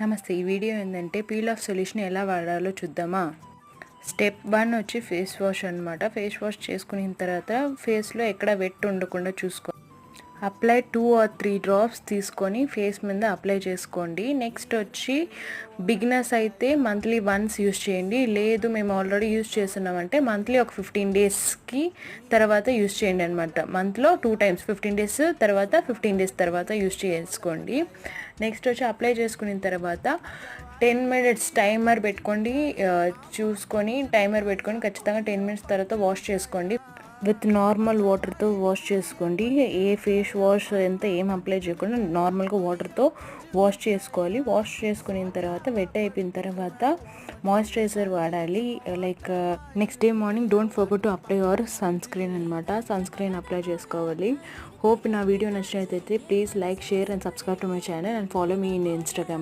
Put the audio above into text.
నమస్తే. ఈ వీడియో ఏంటంటే పీల్ ఆఫ్ సొల్యూషన్ ఎలా వాడాలో చూద్దామా. స్టెప్ 1 వచ్చి ఫేస్ వాష్ అనమాట. ఫేస్ వాష్ చేసుకున్న తర్వాత ఫేస్లో ఎక్కడ వెట్ ఉండకుండా చూసుకో. అప్లై 2 or 3 డ్రాప్స్ తీసుకొని ఫేస్ మీద అప్లై చేసుకోండి. నెక్స్ట్ వచ్చి బిగినర్స్ అయితే మంత్లీ వన్స్ యూస్ చేయండి. లేదు మేము ఆల్రెడీ యూస్ చేస్తున్నామంటే మంత్లీ ఒక 15 డేస్కి తర్వాత యూస్ చేయండి అనమాట. మంత్లో 2 times 15 డేస్ తర్వాత 15 డేస్ తర్వాత యూస్ చేసుకోండి. నెక్స్ట్ వచ్చి అప్లై చేసుకున్న తర్వాత 10 minutes టైమర్ పెట్టుకోండి. చూసుకొని టైమర్ పెట్టుకొని ఖచ్చితంగా 10 minutes తర్వాత వాష్ చేసుకోండి. విత్ నార్మల్ వాటర్తో వాష్ చేసుకోండి. ఏ ఫేస్ వాష్ ఎంత ఏం అప్లై చేయకుండా నార్మల్గా వాటర్తో వాష్ చేసుకోవాలి. వాష్ చేసుకున్న తర్వాత వెట్ అయిపోయిన తర్వాత మాయిశ్చరైజర్ వాడాలి. Like next day morning don't forget to apply your son screen అనమాట. సన్ స్క్రీన్ అప్లై చేసుకోవాలి. హోప్ నా వీడియో నచ్చినట్లయితే please like, share and subscribe to my channel and follow me in Instagram.